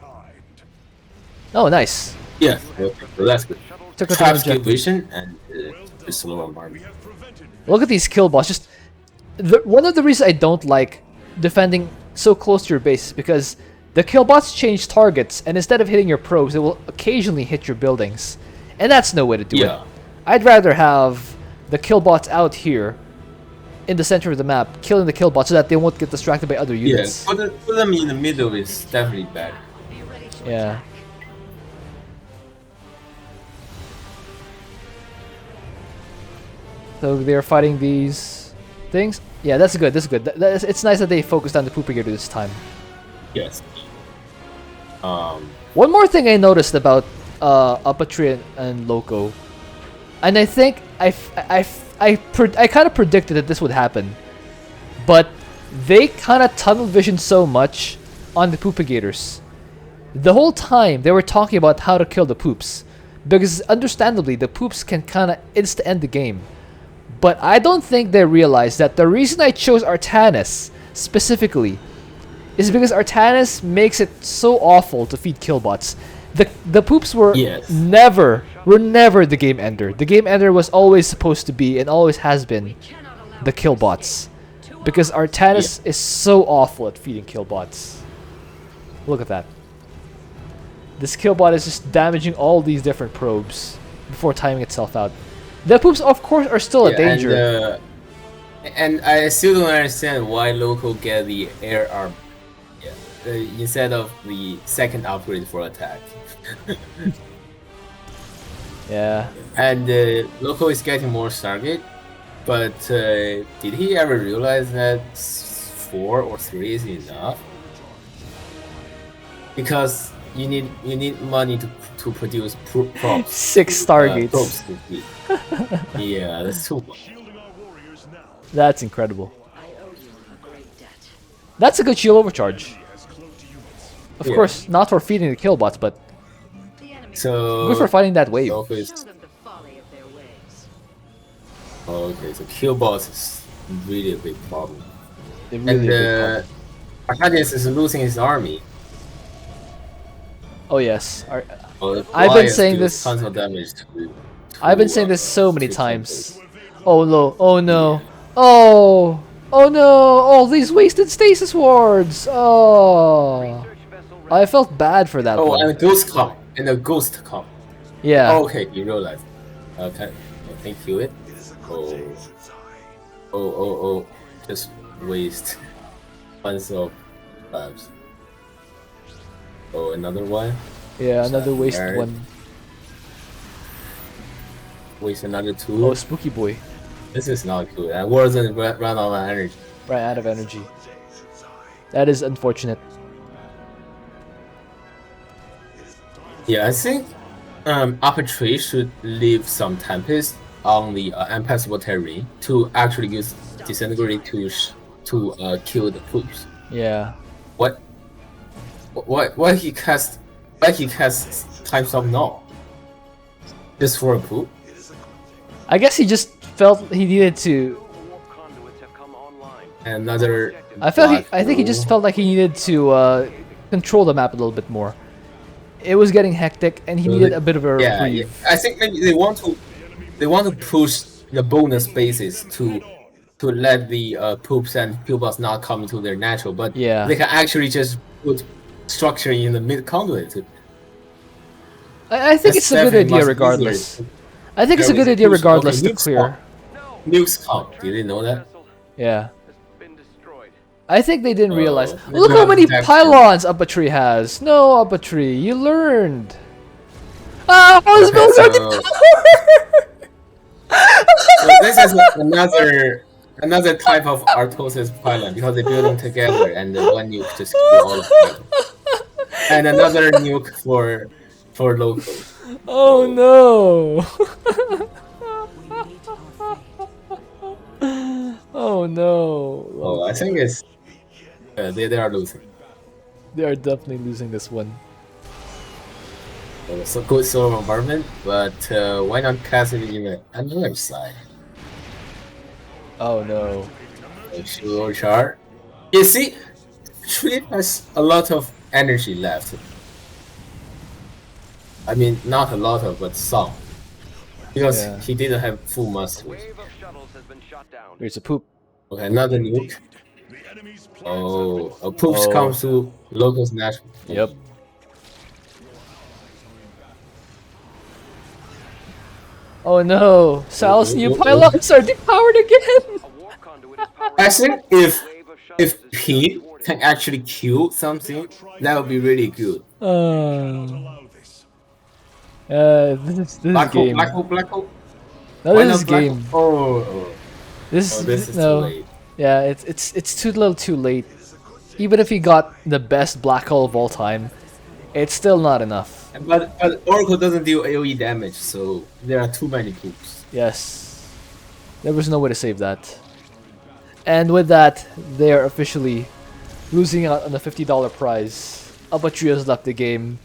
Oh, nice. Yeah, okay, so that's good. Took a Trap damage. skill vision and solar bombardment. Look at these kill bots. Just one of the reasons I don't like defending so close to your base is because the kill bots change targets, and instead of hitting your probes, it will occasionally hit your buildings, and that's no way to do it. I'd rather have the kill bots out here in the center of the map, killing the kill bots so that they won't get distracted by other Yeah, units. put them in the middle is definitely better. Yeah. So they're fighting these things. Yeah, that's good. That's good. It's nice that they focused on the Propagator this time. Yes. One more thing I noticed about Upatree and Lowko, and I think I kind of predicted that this would happen, but they kind of tunnel vision so much on the Propagators. The whole time they were talking about how to kill the poops, because understandably the poops can kind of insta-end the game. But I don't think they realized that the reason I chose Artanis specifically is because Artanis makes it so awful to feed killbots. The poops were never the game ender. The game ender was always supposed to be and always has been the killbots, because Artanis is so awful at feeding killbots. Look at that. This killbot is just damaging all these different probes before timing itself out. The poops, of course, are still a danger. And I still don't understand why Lowko get the air arm instead of the second upgrade for attack. Yeah. And Lowko is getting more Stargate, but did he ever realize that 4 or 3 is enough? Because you need money to produce props. 6 Stargates. Props to feed. Yeah, that's too much. That's incredible. That's a good shield overcharge. Of course, not for feeding the killbots, but good for fighting that wave. Okay, so killbots is really a big problem. And Arcadius is losing his army. Oh yes, I've been saying this. Tons of damage I've been saying this so many times. Oh no! Oh no! Oh! Oh no! All these wasted stasis wards! Oh! I felt bad for that one. And a ghost comp. And a ghost comp. Yeah. Oh, okay, you realize. Okay, thank you it. Oh. Just waste tons of labs. Oh, another one? Yeah, another wasted one. Waste another 2. Oh, spooky boy. This is not good. I wasn't run out of energy. Right, out of energy. That is unfortunate. Yeah, I think Upatree should leave some Tempest on the impassable terrain to actually use Disintegrate to kill the poops. Yeah. Why he cast Time Stop now? Just for a poop? I guess he just felt he needed to. Another. I think he just felt like he needed to control the map a little bit more. It was getting hectic, and he needed a bit of a reprieve. Yeah. I think maybe they want to push the bonus bases to let the poops and killbots not come into their natural, but they can actually just put structure in the mid conduit. I think it's a good idea regardless. I think it's a good idea regardless to clear. Nukes count. Did they know that? Yeah. I think they didn't realize. Look how many pylons Upatree has. No, Upatree, you learned. Ah, those builds are the So this is another type of Artosis pylon because they build them together and one nuke just kill all of them. And another nuke for Lowko. Oh no! Oh no! Oh, I think it's they are losing. They are definitely losing this one. It's a good sort of environment, but why not cast it in another side? Oh no! Sure, chart. You see, Tree has a lot of energy left. I mean, not a lot of, but some. Because he didn't have full muscles. Here's a poop. Okay, another nuke. Oh, a poops comes to Lowko's natural. Yep. Oh no! Sal's new pylons are depowered again! I think if Pete can actually kill something, that would be really good. This game. Black hole. No, this is game. This is no. too late. Yeah, it's too little, too late. Even if he got the best black hole of all time, it's still not enough. But Oracle doesn't deal AoE damage, so there are too many poops. Yes, there was no way to save that. And with that, they are officially losing out on the $50 prize Upatree has left the game.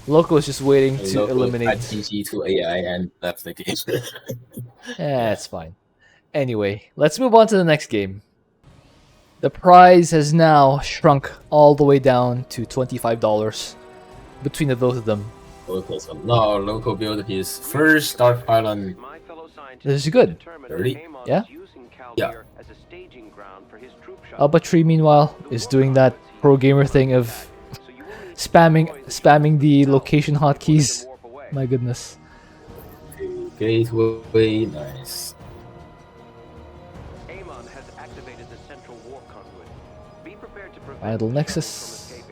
Lowko is just waiting to Lowko eliminate. had GG to AI and left the game. Yeah, it's fine. Anyway, let's move on to the next game. The prize has now shrunk all the way down to $25 between the both of them. Okay, so now Lowko built his first Dark Island. This is good. 30? Yeah? Yeah. Upatree, meanwhile, is doing that pro gamer thing of spamming the location hotkeys. My goodness. Gateway, nice. Idle Nexus.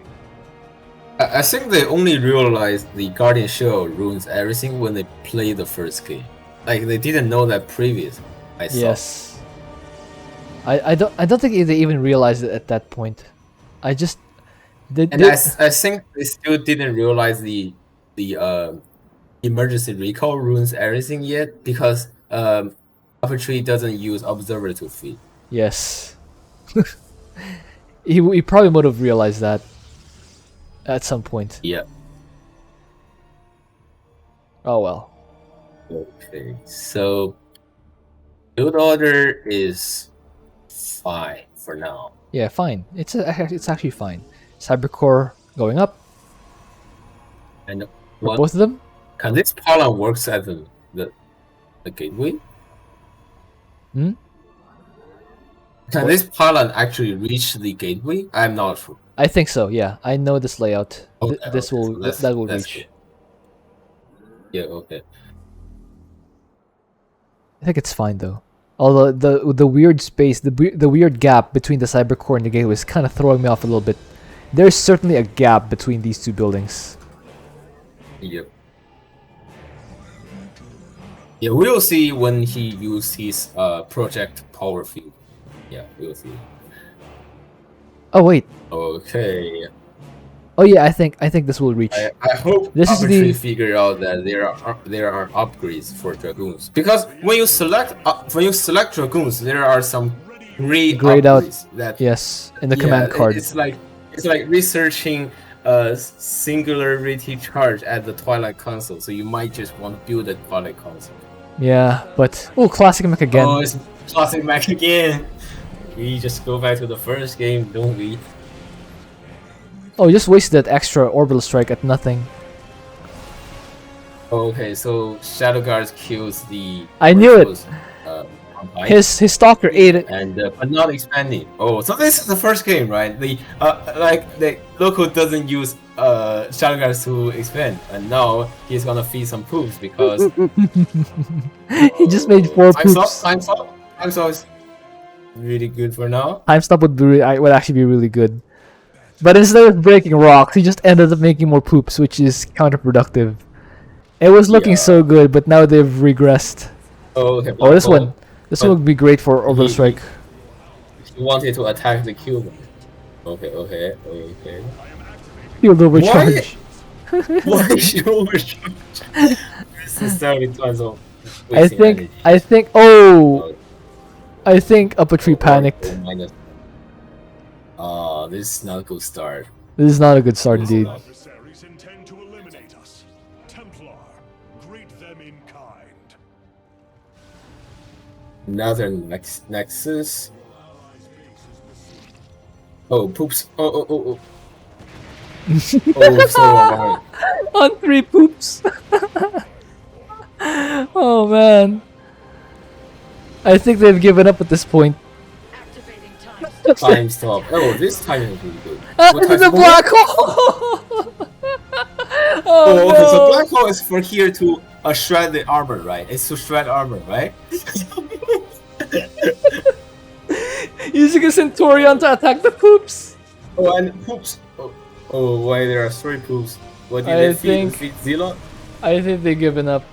I think they only realized the Guardian Shell ruins everything when they play the first game. Like they didn't know that previous. I saw. Yes. I don't think they even realized it at that point. I just I think they still didn't realize the emergency recall ruins everything yet because Upatree doesn't use observer to feed. Yes. he probably would have realized that at some point. Yeah. Oh well. Okay, so build order is fine for now. Yeah, fine. It's actually fine. Cybercore going up And for what both of them. can this pylon works at the gateway? Hmm? Can this pylon actually reach the gateway? I'm not sure. I think so. Yeah, I know this layout. Okay, This okay, will so that will that's reach. good. Yeah, okay. I think it's fine though. Although the weird space, the weird gap between the cybercore and the gateway is kind of throwing me off a little bit. There's certainly a gap between these two buildings. Yep. Yeah, we'll see when he uses his project power field. Yeah, we'll see. Oh wait. Okay. Oh yeah, I think this will reach. I hope This is Upatree the- figure out that there are upgrades for dragoons because when you select dragoons, there are some great Grayed out. upgrades that Yes, in the yeah, command card. It's like researching a singularity charge at the Twilight Console, so you might just want to build a Twilight Console. Yeah, but oh, classic mech again. Oh, it's classic Mac again. We just go back to the first game, don't we? Oh, just wasted that extra orbital strike at nothing. Okay, so Shadow Guard kills the. I knew it. Combine, His stalker ate it. and but not expanding. Oh, so this is the first game, right? The the Lowko doesn't use Shadow Guards to expand, and now he's gonna feed some poops because He just made 4 poops. Time stop is really good for now. Time stop would actually be really good. But instead of breaking rocks, he just ended up making more poops, which is counterproductive. It was looking so good, but now they've regressed. Oh, okay. Oh, this Black one. Hole. This But one would be great for orbital he- strike. He wanted to attack the cube. Okay. Field overcharge. Why is she overcharged? This is 70 tons of I wasting think. energy. I think. Oh, I think Upatree panicked. This is not a good start. This is not a good start This is indeed. not- Adversaries intend to eliminate us. Templar, greet them in kind. Another Nexus. Oh, poops. Oh. Oh, so wrong. On 3 poops. Oh man. I think they've given up at this point. Time stop. Oh, this time is really good. Ah, What this is type a of- black hole. Oh, okay, so no. black hole is for here to shred the armor, right? It's to shred armor, right? Using a Centurion to attack the poops. Oh, and poops. Oh, why there are 3 poops? What did I they think- feed Zilon? I think they've given up.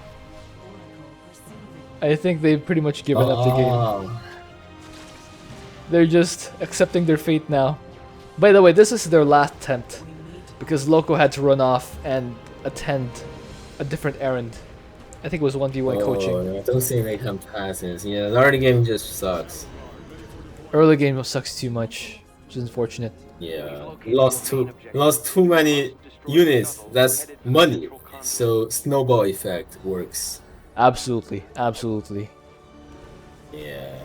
I think they've pretty much given up the game. Ah. They're just accepting their fate now. By the way, this is their last attempt because Lowko had to run off and attend a different errand. I think it was 1v1 coaching. I don't think they can pass this. Yeah, the early game just sucks. Early game sucks too much, which is unfortunate. Yeah, lost too many units. That's money. So snowball effect works. Absolutely, absolutely. Yeah.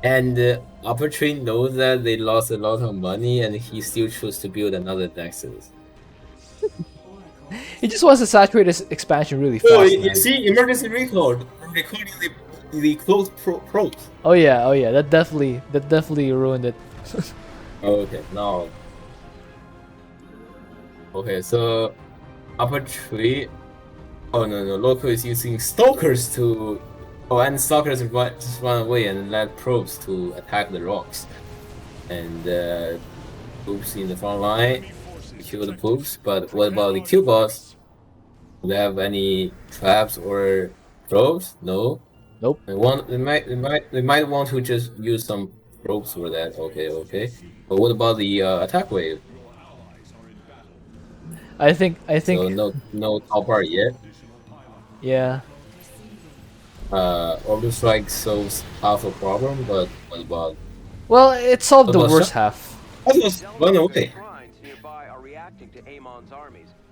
And Upatree knows that they lost a lot of money, and he still chose to build another Nexus. He just wants to saturate his expansion really Oh, fast, you man. see, emergency recall. Recalling the closed probes. Oh yeah, that definitely ruined it. Okay, now. Okay, so Upatree. Oh no, Lowko is using stalkers to. Oh, and stalkers just run away and let probes to attack the rocks. And probes in the front line kill the probes. But what about the kill bots? Do they have any traps or probes? No. Nope. They might want to just use some probes for that. Okay. But what about the attack wave? I think So no top bar yet. yeah. Orbital strike solves half a problem, but what about Well, it solved the What about worst shot? half. almost run away?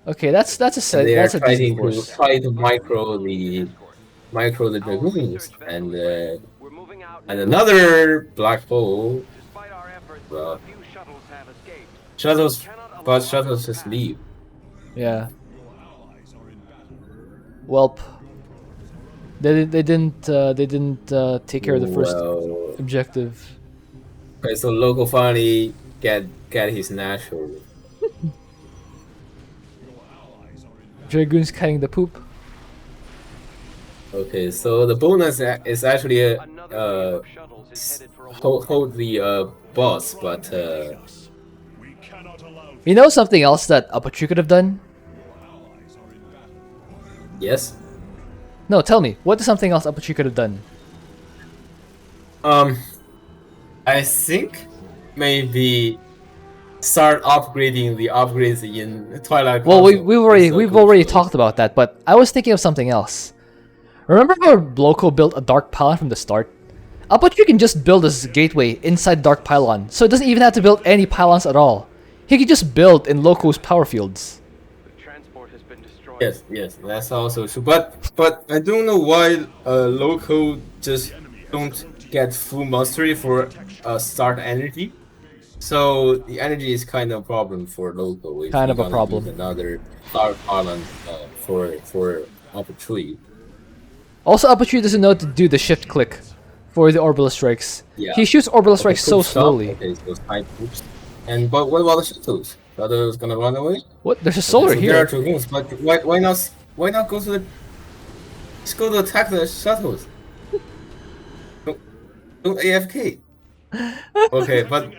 Okay, that's a And they are that's a decent trying to force. micro the dragoons and another black hole. Well, shuttles, but shuttles just leave. Yeah. Welp. They didn't take care of the first Well, objective. okay, so Loco finally get his natural. Dragoons cutting the poop. Okay, so the bonus is actually hold the boss, but We cannot allow You know something else that Apache could have done? yes. No, tell me. What is something else Apache could have done? I think maybe start upgrading the upgrades in Twilight. Well, Console. we've already talked about that, but I was thinking of something else. Remember how Lowko built a dark pylon from the start? Apache can just build this gateway inside dark pylon, so it doesn't even have to build any pylons at all. He can just build in Lowko's power fields. Yes, that's also true. But I don't know why Loco just don't get full mastery for start energy. So the energy is kind of a problem for Loco. If Kind you're of a gonna problem. use another dark island for Opportunity. Also, Apache doesn't know how to do the shift click for the orbital strikes. Yeah. He shoots orbital Okay, strikes so poop stop. slowly. Okay, so side poops. But what about the shuttles? Shuttles gonna run away? What? There's a solar So there are here. dragoons, but why not go to the just go to attack the shuttles? Don't AFK. Okay, but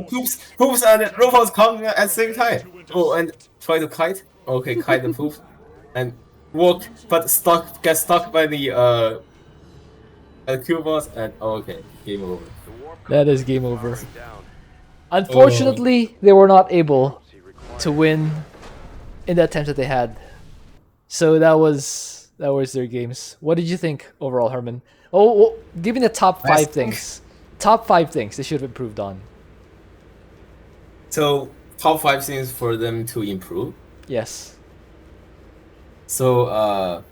poops and robots come at the same time. Oh, and try to kite. Okay, kite the poops and walk, but get stuck by the kill boss and okay, game over. That is game over. Unfortunately, they were not able to win in the attempt that they had. So that was their games. What did you think overall, Herman? Oh, well, give me the top I five think- things. Top 5 things they should have improved on. So top 5 things for them to improve. Yes. So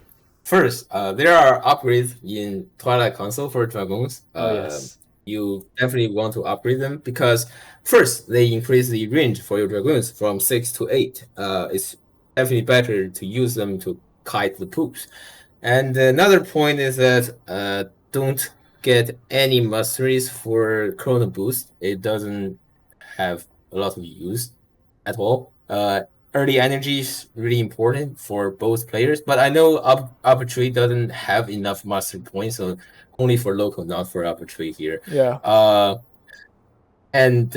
first, there are upgrades in Twilight Console for Dragoons. Oh yes. You definitely want to upgrade them because first they increase the range for your Dragoons from 6 to 8. It's definitely better to use them to kite the poops. And another point is that don't get any masteries for Chrono Boost. It doesn't have a lot of use at all. Early energy is really important for both players, but I know Upatree doesn't have enough mastery points, so only for local, not for Upatree here. Yeah. And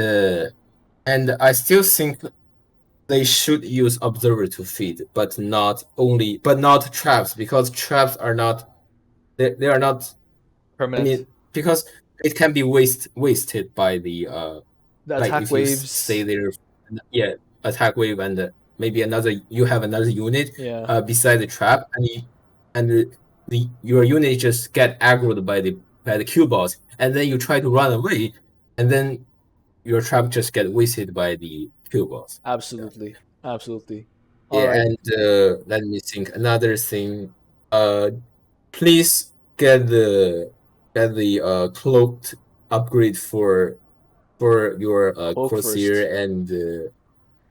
I still think they should use observer to feed, but not traps, because traps are not they are not. Permanent. I mean, because it can be wasted by the the like attack if you waves. stay there, yeah, attack wave and maybe you have another unit Yeah. beside the trap, and your unit just get aggroed by the Q boss, and then you try to run away, and then your trap just get wasted by the kill bots. Absolutely. Absolutely. All Yeah, right. and let me think. Another thing, please get the cloaked upgrade for your Oak first. Corsair and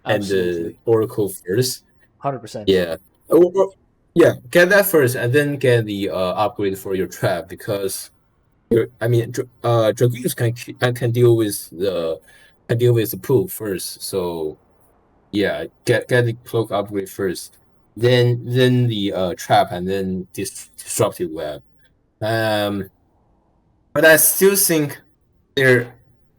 Absolutely. Oracle first. 100%. Yeah. Yeah, get that first, and then get the upgrade for your trap because I mean, dragoons can deal with the pool first. So yeah, get the cloak upgrade first, then the trap, and then this disruptive web. Um, but I still think they're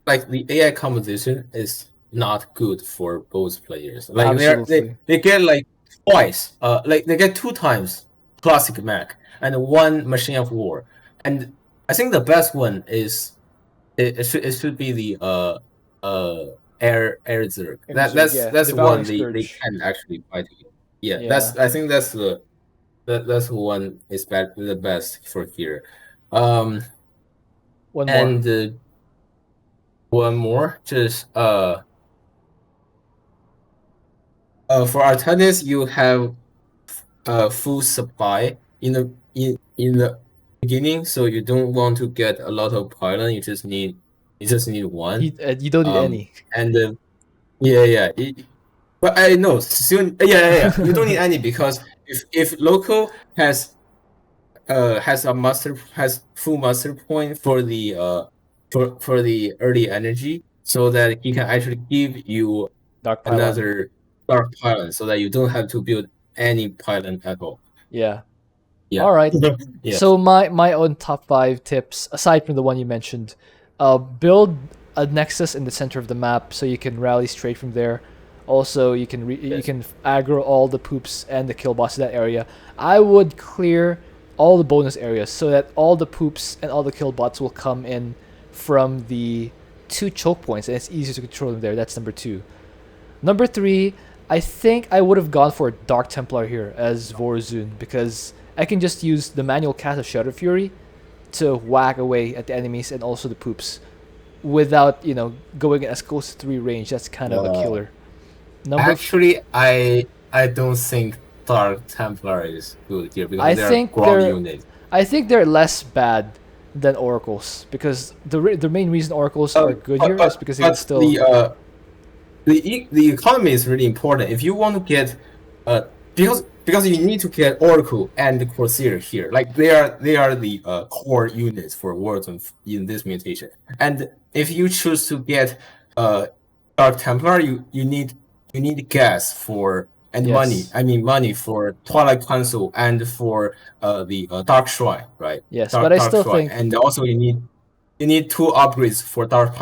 like the AI composition is not good for both players. Like Absolutely. they get like twice, like they get 2 times classic mech and one machine of war, and I think the best one is it should be the air Zerg. Zerg, yeah. That's the Devouring one they Scourge. can actually fight against. Yeah, Yeah. I think that's the one is the best for here. Um, One more. and one more, just for Artanis, you have full supply in the beginning, so you don't want to get a lot of pylon. You just need one. You don't need any. And yeah. But I know soon. Yeah. You don't need any because if Lowko has full master point for the for the early energy, so that he can actually give you Dark Pylon. another dark pylon, so that you don't have to build any pylon at all. Yeah. Yeah. All right. Yeah. So my own top 5 tips, aside from the one you mentioned, build a nexus in the center of the map so you can rally straight from there. Also, you can you Yes. can aggro all the poops and the kill bots in that area. I would clear all the bonus areas so that all the poops and all the kill bots will come in from the 2 choke points, and it's easier to control them there. That's number 2. Number 3, I think I would have gone for Dark Templar here as Vorazun because I can just use the manual cast of Shadow Fury to whack away at the enemies and also the poops without, going as close to 3 range. That's kind of a killer. Actually, I don't think Dark Templar is good here because I they are think ground they're units. I think they're less bad than oracles because the main reason oracles are good here is because they can still the economy is really important. If you want to get because you need to get Oracle and the Corsair here. Like they are the core units for Warzone in this mutation. And if you choose to get Dark Templar, you need gas for and money. Yes. I mean money for Twilight Council and for the Dark Shrine, right? Yes, but I still Shrine. think And also you need 2 upgrades for Dark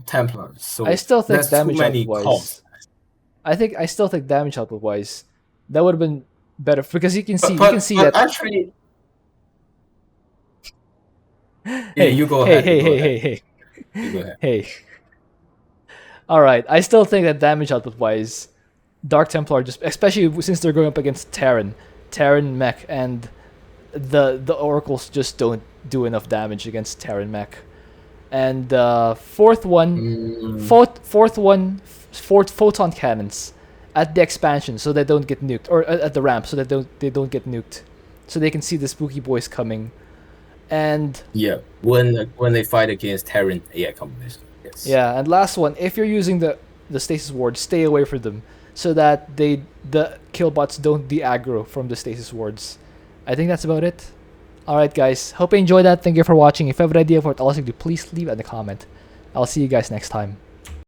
Templar. So I still think that's too damage output many wise. costs. I still think damage output wise, that would have been better because you can see But that. actually, yeah, Hey, you go hey, ahead. hey, You go hey, ahead. hey, hey, You go ahead. hey. All right, I still think that damage output wise, Dark Templar just especially since they're going up against Terran mech, and the oracles just don't do enough damage against Terran mech. And fourth photon cannons at the expansion so they don't get nuked, or at the ramp so that they don't get nuked, so they can see the spooky boys coming. And Yeah, when they fight against Terran AI combination. Yes. yeah, and last one, if you're using the stasis ward, stay away from them so that the killbots don't de-aggro from the stasis wards. I think that's about it. Alright guys, hope you enjoyed that. Thank you for watching. If you have an idea of what else to do, please leave it in the comment. I'll see you guys next time.